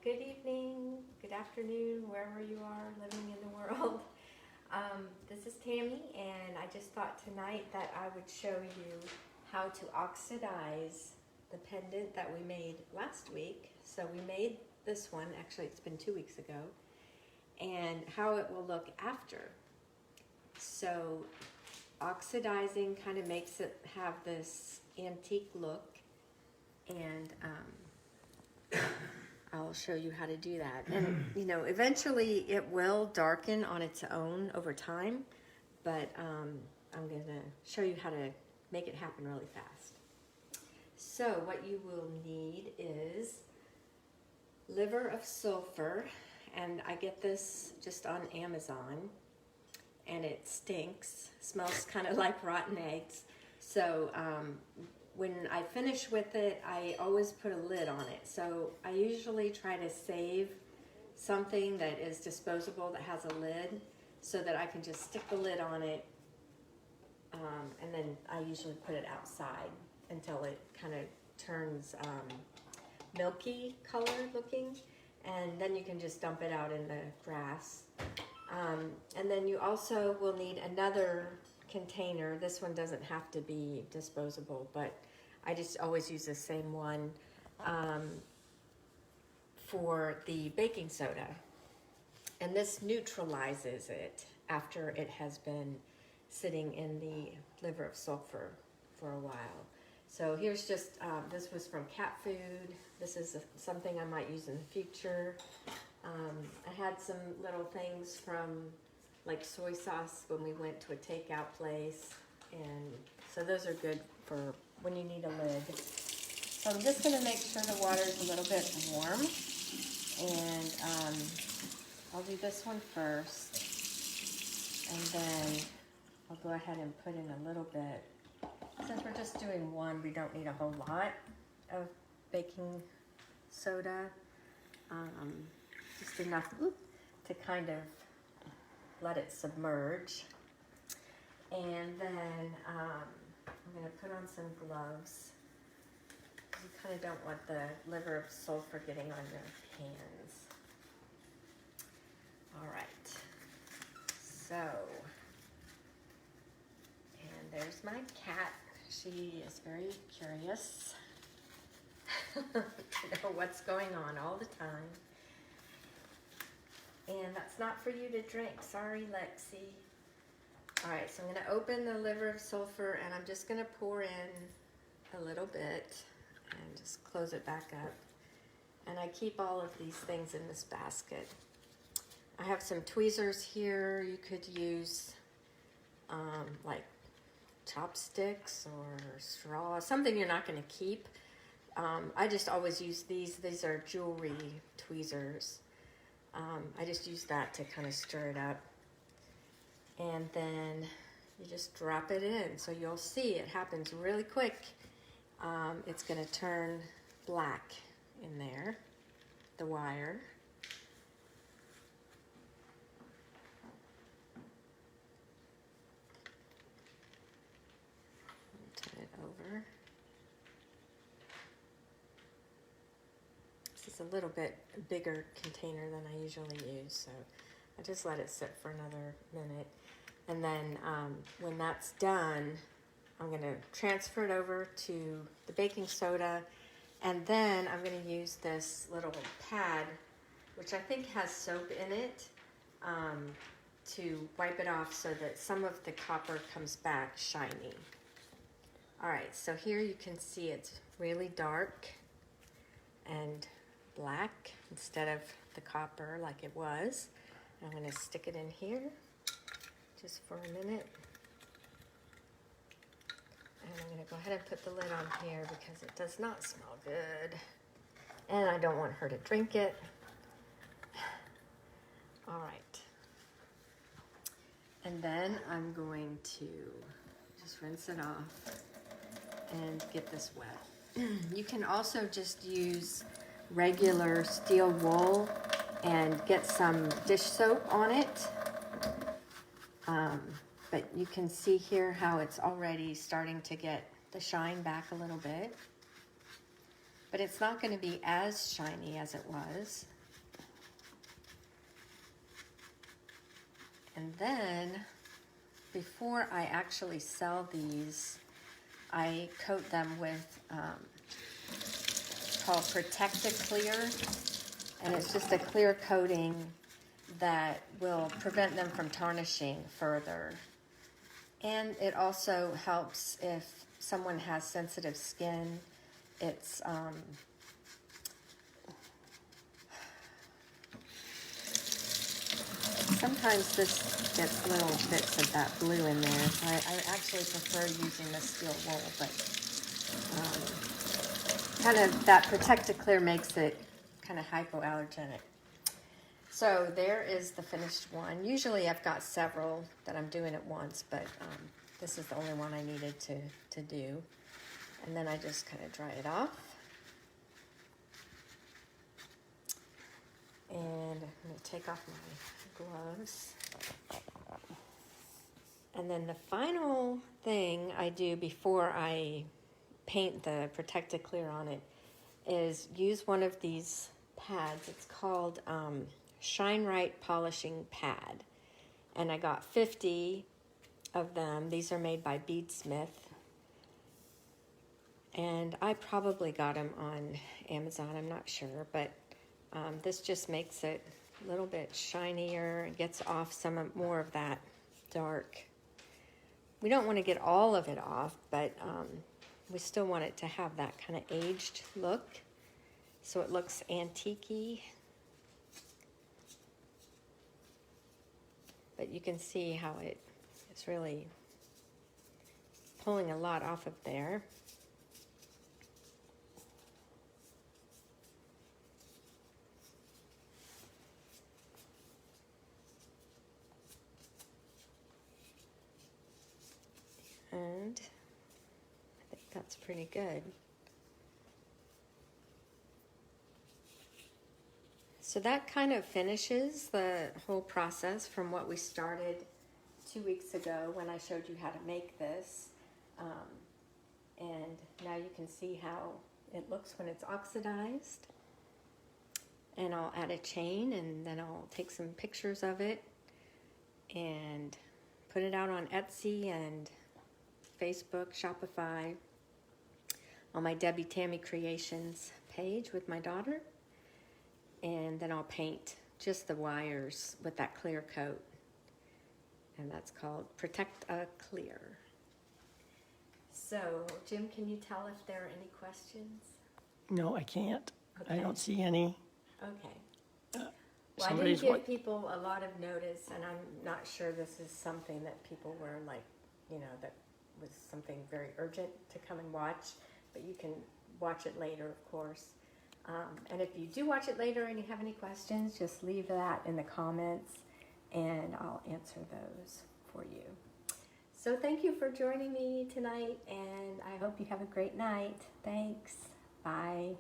good evening, good afternoon, wherever you are living in the world. This is Tammy, and I just thought tonight that I would show you how to oxidize the pendant that we made last week. So we made this one, actually it's been 2 weeks ago, and how it will look after. So oxidizing kind of makes it have this antique look, and I'll show you how to do that. And you know, eventually it will darken on its own over time, but I'm going to show you how to make it happen really fast. So what you will need is liver of sulfur, and I get this just on Amazon, and it stinks, smells kind of like rotten eggs. So when I finish with it, I always put a lid on it. So I usually try to save something that is disposable that has a lid so that I can just stick the lid on it, and then I usually put it outside until it kind of turns milky colored looking, and then you can just dump it out in the grass. And then you also will need another container. This one doesn't have to be disposable, but I just always use the same one for the baking soda. And this neutralizes it after it has been sitting in the liver of sulfur for a while. So here's just, this was from cat food. This is something I might use in the future. I had some little things from like soy sauce when we went to a takeout place, and so those are good for when you need a lid. So I'm just going to make sure the water is a little bit warm, and I'll do this one first, and then I'll go ahead and put in a little bit. Since we're just doing one, we don't need a whole lot of baking soda, just enough to kind of let it submerge. And then I'm going to put on some gloves. You kind of don't want the liver of sulfur getting on your hands. All right. So, and there's my cat. She is very curious to know what's going on all the time. And that's not for you to drink. Sorry, Lexi. All right, so I'm going to open the liver of sulfur, and I'm just going to pour in a little bit and just close it back up. And I keep all of these things in this basket. I have some tweezers here. You could use like chopsticks or straw, something you're not going to keep. I just always use these. These are jewelry tweezers. I just use that to kind of stir it up. And then you just drop it in. So you'll see it happens really quick. It's going to turn black in there, the wire. Turn it over. This is a little bit bigger container than I usually use, so I just let it sit for another minute. And then when that's done, I'm going to transfer it over to the baking soda, and then I'm going to use this little pad, which I think has soap in it, to wipe it off so that some of the copper comes back shiny. All right, so here you can see it's really dark and black instead of the copper like it was. I'm going to stick it in here just for a minute. And I'm going to go ahead and put the lid on here because it does not smell good. And I don't want her to drink it. All right. And then I'm going to just rinse it off and get this wet. You can also just use regular steel wool and get some dish soap on it. But you can see here how it's already starting to get the shine back a little bit. but it's not going to be as shiny as it was. And then, before I actually sell these, I coat them with called Protect-A-Clear, and it's just a clear coating that will prevent them from tarnishing further. And it also helps if someone has sensitive skin. It's sometimes this gets little bits of that blue in there, so I actually prefer using the steel wool, but kind of that Protect-A-Clear makes it kind of hypoallergenic. So there is the finished one. Usually I've got several that I'm doing at once, but this is the only one I needed to do. And then I just kind of dry it off. And I'm going to take off my gloves. And then the final thing I do before I paint the Protect-A-Clear on it is use one of these pads. It's called Shine Right Polishing Pad. And I got 50 of them. These are made by Beadsmith. And I probably got them on Amazon, I'm not sure, but this just makes it a little bit shinier. It gets off some more of that dark. We don't want to get all of it off, but we still want it to have that kind of aged look, so it looks antique-y. But you can see how it's really pulling a lot off of there. And I think that's pretty good. So that kind of finishes the whole process from what we started 2 weeks ago when I showed you how to make this. And now you can see how it looks when it's oxidized. And I'll add a chain, and then I'll take some pictures of it and put it out on Etsy and Facebook, Shopify, on my Debbie Tammy Creations page with my daughter. And then I'll paint just the wires with that clear coat. And that's called Protect-A-Clear. So, Jim, can you tell if there are any questions? No, I can't. Okay. I don't see any. Okay. Well, I didn't give people a lot of notice, and I'm not sure this is something that people were like, that was something very urgent to come and watch, but you can watch it later, of course. And if you do watch it later and you have any questions, just leave that in the comments, and I'll answer those for you. So thank you for joining me tonight, and I hope you have a great night. Thanks. Bye.